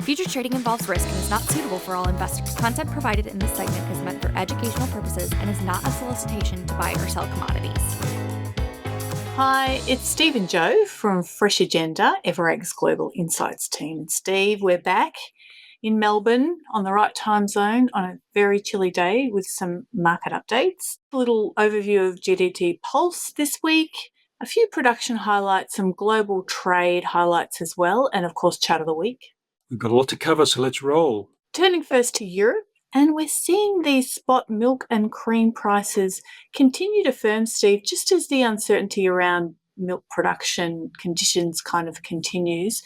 Futures trading involves risk and is not suitable for all investors. Content provided in this segment is meant for educational purposes and is not a solicitation to buy or sell commodities. Hi, it's Steve and Joe from Fresh Agenda, Everegg's Global Insights team. Steve, we're back in Melbourne on the right time zone on a very chilly day with some market updates. A little overview of GDT Pulse this week, a few production highlights, some global trade highlights as well, and of course, chat of the week. We've got a lot to cover, so let's roll. Turning first to Europe, and we're seeing these spot milk and cream prices continue to firm, Steve, just as the uncertainty around milk production conditions kind of continues.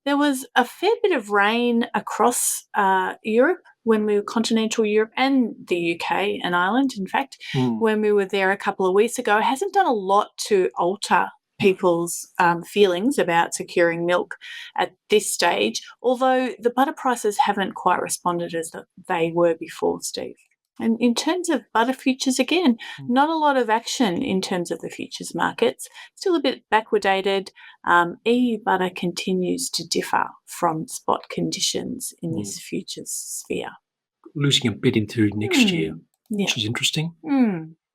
There was a fair bit of rain across Europe when we were continental Europe and the UK and Ireland, in fact, when we were there a couple of weeks ago. It hasn't done a lot to alter people's feelings about securing milk at this stage, although the butter prices haven't quite responded as they were before, Steve. And in terms of butter futures, again, not a lot of action in terms of the futures markets, still a bit backwardated. EU butter continues to differ from spot conditions in this futures sphere. Losing a bit into next year, which is interesting.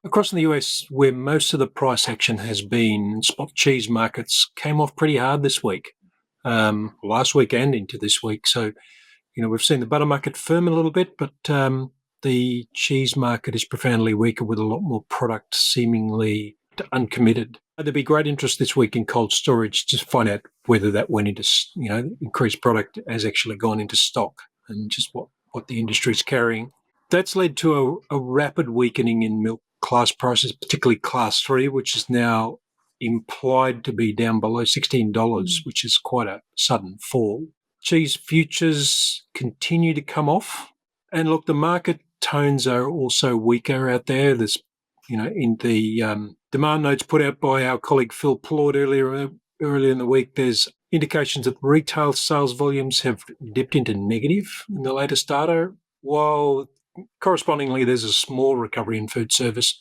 Across in the US, where most of the price action has been, spot cheese markets came off pretty hard this week, last week and into this week. So, we've seen the butter market firm a little bit, but the cheese market is profoundly weaker with a lot more product seemingly uncommitted. There'll be great interest this week in cold storage to find out whether that went into, increased product has actually gone into stock and just what the industry is carrying. That's led to a rapid weakening in milk class prices, particularly class 3, which is now implied to be down below $16, which is quite a sudden fall. Cheese futures continue to come off. And look, the market tones are also weaker out there. There's, in the demand notes put out by our colleague Phil Plord earlier in the week, there's indications that retail sales volumes have dipped into negative in the latest data, while correspondingly there's a small recovery in food service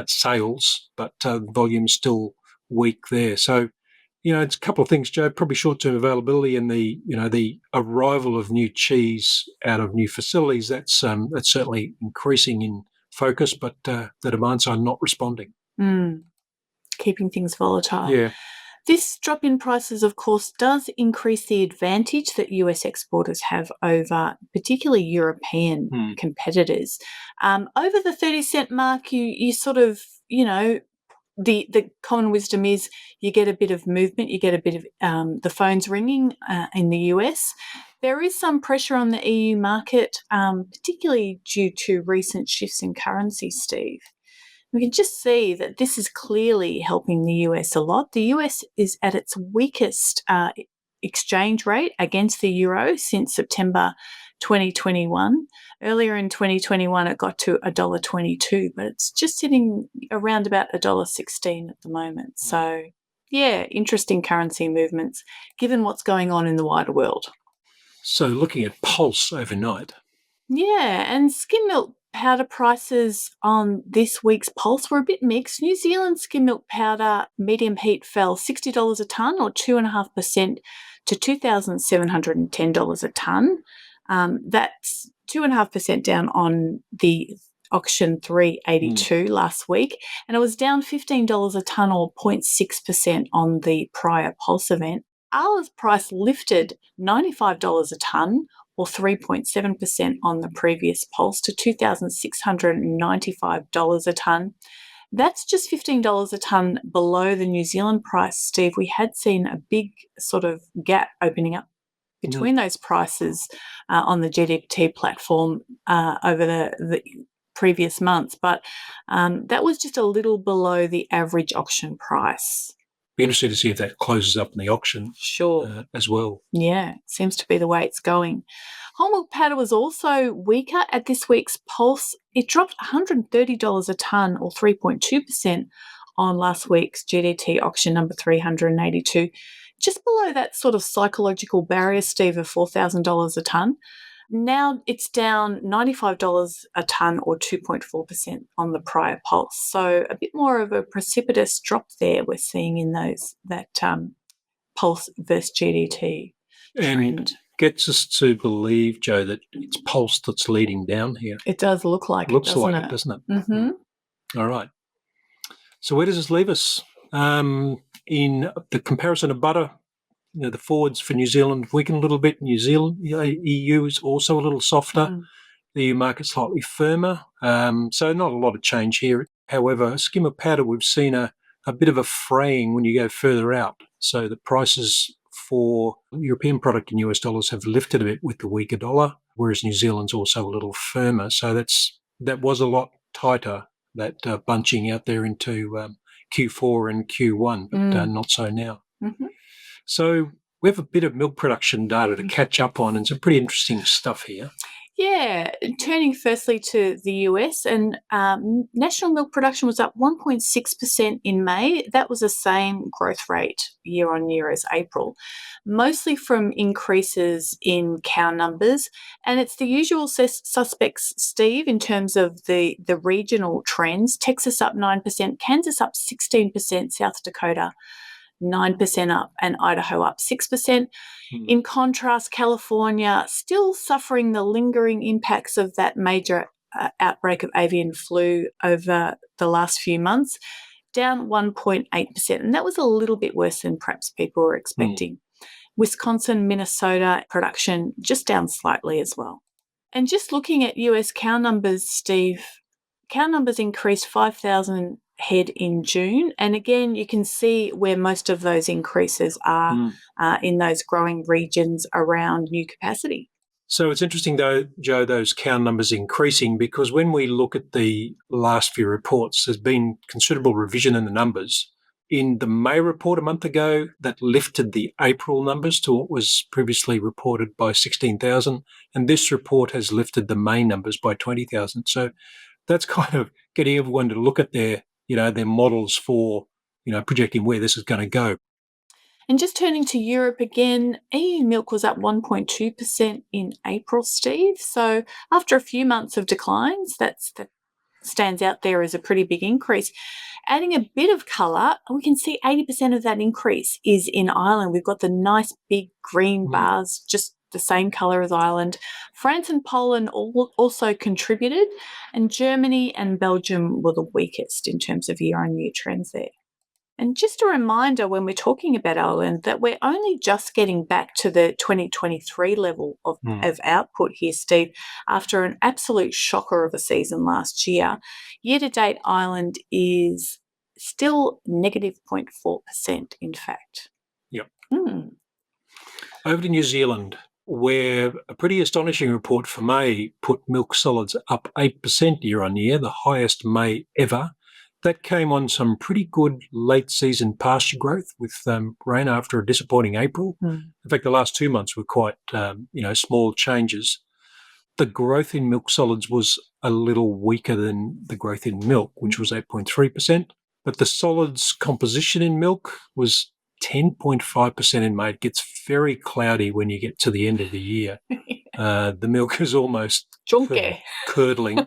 sales, but volume's still weak there. So, it's a couple of things, Joe, probably short-term availability and the arrival of new cheese out of new facilities. That's certainly increasing in focus, but the demand side not responding. Keeping things volatile. Yeah. This drop in prices, of course, does increase the advantage that US exporters have over particularly European competitors. Over the 30-cent mark, you sort of, the common wisdom is you get a bit of movement, you get a bit of the phones ringing in the US. There is some pressure on the EU market, particularly due to recent shifts in currency, Steve. We can just see that this is clearly helping the US a lot. The US is at its weakest exchange rate against the euro since September 2021. Earlier in 2021, it got to $1.22, but it's just sitting around about $1.16 at the moment. So, interesting currency movements given what's going on in the wider world. So looking at Pulse overnight. Yeah, and skim milk powder prices on this week's Pulse were a bit mixed. New Zealand skim milk powder medium heat fell $60 a tonne or 2.5% to $2,710 a tonne. That's 2.5% down on the auction 382 last week, and it was down $15 a tonne or 0.6% on the prior Pulse event. Arla's price lifted $95 a tonne or 3.7% on the previous Pulse to $2,695 a tonne. That's just $15 a tonne below the New Zealand price, Steve. We had seen a big sort of gap opening up between those prices on the GDT platform over the previous months, but that was just a little below the average auction price. Be interested to see if that closes up in the auction as well. Yeah, seems to be the way it's going. Whole milk powder was also weaker at this week's Pulse. It dropped $130 a tonne or 3.2% on last week's GDT auction number 382, just below that sort of psychological barrier, Steve, of $4,000 a tonne. Now it's down $95 a tonne or 2.4% on the prior Pulse. So a bit more of a precipitous drop there we're seeing in that Pulse versus GDT trend. gets us to believe, Joe, that it's pulse that's leading down here. It does look like Looks it, doesn't like it? doesn't it? Mm-hmm. All right. So where does this leave us? In the comparison of butter, the forwards for New Zealand weaken a little bit. New Zealand, EU is also a little softer. The EU market slightly firmer. So not a lot of change here. However, skim of powder, we've seen a bit of a fraying when you go further out. So the prices for European product in US dollars have lifted a bit with the weaker dollar, whereas New Zealand's also a little firmer. So that was a lot tighter, that bunching out there into Q4 and Q1, but not so now. Mm-hmm. So we have a bit of milk production data to catch up on and some pretty interesting stuff here. Yeah, turning firstly to the US, and national milk production was up 1.6% in May. That was the same growth rate year on year as April, mostly from increases in cow numbers. And it's the usual suspects, Steve, in terms of the regional trends. Texas up 9%, Kansas up 16%, South Dakota 9% up, and Idaho up 6%. In contrast, California still suffering the lingering impacts of that major outbreak of avian flu over the last few months, down 1.8%. And that was a little bit worse than perhaps people were expecting. Wisconsin, Minnesota production just down slightly as well. And just looking at US cow numbers, Steve, cow numbers increased 5,000 head in June. And again, you can see where most of those increases are in those growing regions around new capacity. So it's interesting, though, Joe, those cow numbers increasing, because when we look at the last few reports, there's been considerable revision in the numbers. In the May report a month ago, that lifted the April numbers to what was previously reported by 16,000, and this report has lifted the May numbers by 20,000. So that's kind of getting everyone to look at their models for, projecting where this is going to go. And just turning to Europe again, EU milk was up 1.2% in April, Steve. So after a few months of declines, that stands out there as a pretty big increase. Adding a bit of colour, we can see 80% of that increase is in Ireland. We've got the nice big green bars, just the same colour as Ireland. France and Poland also contributed, and Germany and Belgium were the weakest in terms of year-on-year trends there. And just a reminder when we're talking about Ireland that we're only just getting back to the 2023 level of output here, Steve, after an absolute shocker of a season last year. Year to date, Ireland is still negative 0.4%, in fact. Yep. Over to New Zealand, where a pretty astonishing report for May put milk solids up 8% year on year, the highest May ever. That came on some pretty good late season pasture growth with rain after a disappointing April. In fact, the last 2 months were quite, small changes. The growth in milk solids was a little weaker than the growth in milk, which was 8.3%. But the solids composition in milk was 10.5% in May. It gets very cloudy when you get to the end of the year. The milk is almost curdling.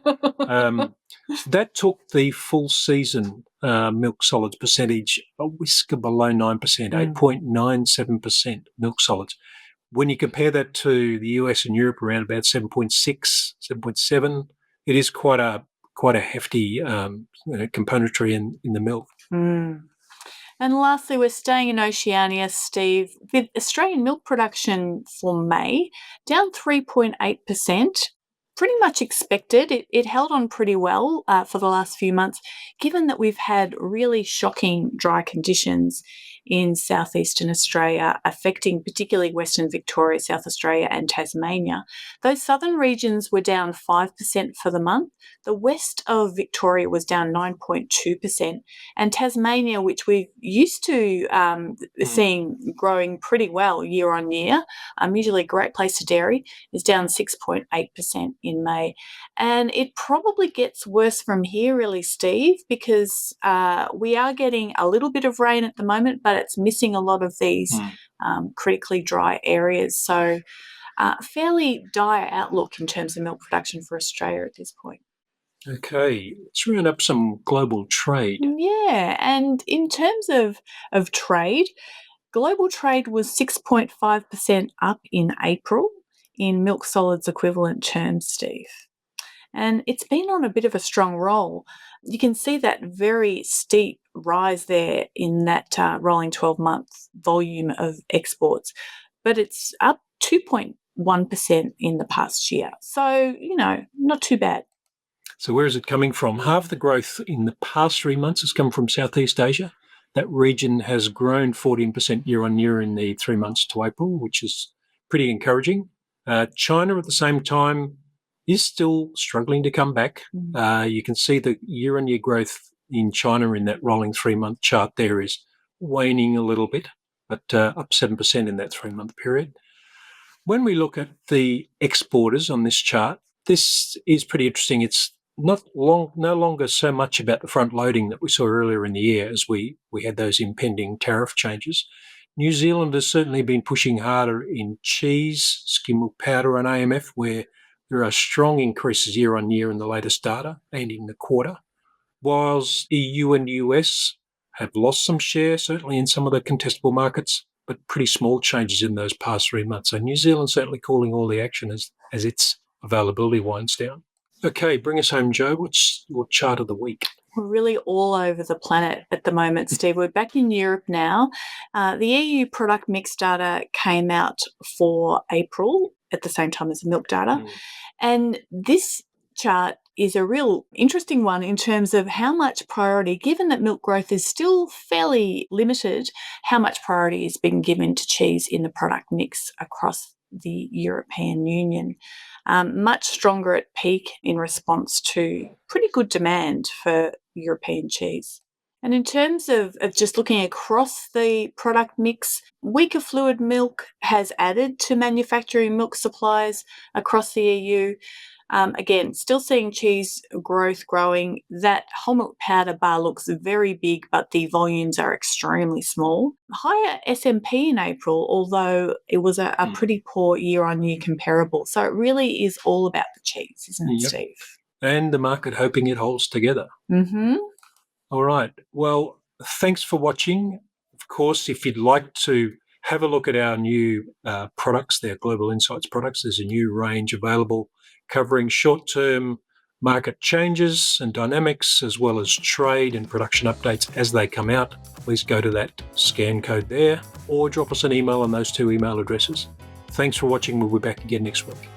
That took the full season milk solids percentage a whisker below 9%, 8.97% milk solids. When you compare that to the US and Europe, around about 7.6, 7.7, it is quite a hefty componentry in the milk. And lastly, we're staying in Oceania, Steve, with Australian milk production for May down 3.8%. Pretty much expected. It held on pretty well for the last few months, given that we've had really shocking dry conditions in southeastern Australia, affecting particularly Western Victoria, South Australia and Tasmania. Those southern regions were down 5% for the month. The west of Victoria was down 9.2%, and Tasmania, which we're used to seeing growing pretty well year on year, usually a great place to dairy, is down 6.8% in May. And it probably gets worse from here, really, Steve, because we are getting a little bit of rain at the moment, but it's missing a lot of these critically dry areas. So fairly dire outlook in terms of milk production for Australia at this point. Okay, let's round up some global trade. Yeah, and in terms of trade, Global trade was 6.5% up in April in milk solids equivalent terms, Steve. And it's been on a bit of a strong roll. You can see that very steep rise there in that rolling 12-month volume of exports, but it's up 2.1% in the past year. So, not too bad. So where is it coming from? Half the growth in the past 3 months has come from Southeast Asia. That region has grown 14% year on year in the 3 months to April, which is pretty encouraging. China, at the same time, is still struggling to come back. You can see the year-on-year growth in China in that rolling 3-month chart there is waning a little bit, but up 7% in that 3-month period. When we look at the exporters on this chart, this is pretty interesting. It's no longer so much about the front loading that we saw earlier in the year as we had those impending tariff changes. New Zealand has certainly been pushing harder in cheese, skim milk powder and AMF, where there are strong increases year on year in the latest data and in the quarter, whilst EU and US have lost some share, certainly in some of the contestable markets, but pretty small changes in those past 3 months. So New Zealand's certainly calling all the action as its availability winds down. Okay, bring us home, Joe. What's your chart of the week? We're really all over the planet at the moment, Steve. We're back in Europe now. The EU product mix data came out for April at the same time as the milk data. And this chart is a real interesting one in terms of how much priority, given that milk growth is still fairly limited, how much priority is being given to cheese in the product mix across the European Union. Much stronger at peak in response to pretty good demand for European cheese. And in terms of just looking across the product mix, weaker fluid milk has added to manufacturing milk supplies across the EU. Again, still seeing cheese growth growing. That whole milk powder bar looks very big, but the volumes are extremely small. Higher SMP in April, although it was a pretty poor year-on-year comparable. So it really is all about the cheese, isn't it, Steve? And the market hoping it holds together. Mm-hmm. All right. Well, thanks for watching. Of course, if you'd like to have a look at our new products, their Global Insights products, there's a new range available covering short-term market changes and dynamics, as well as trade and production updates as they come out. Please go to that scan code there or drop us an email on those 2 email addresses. Thanks for watching. We'll be back again next week.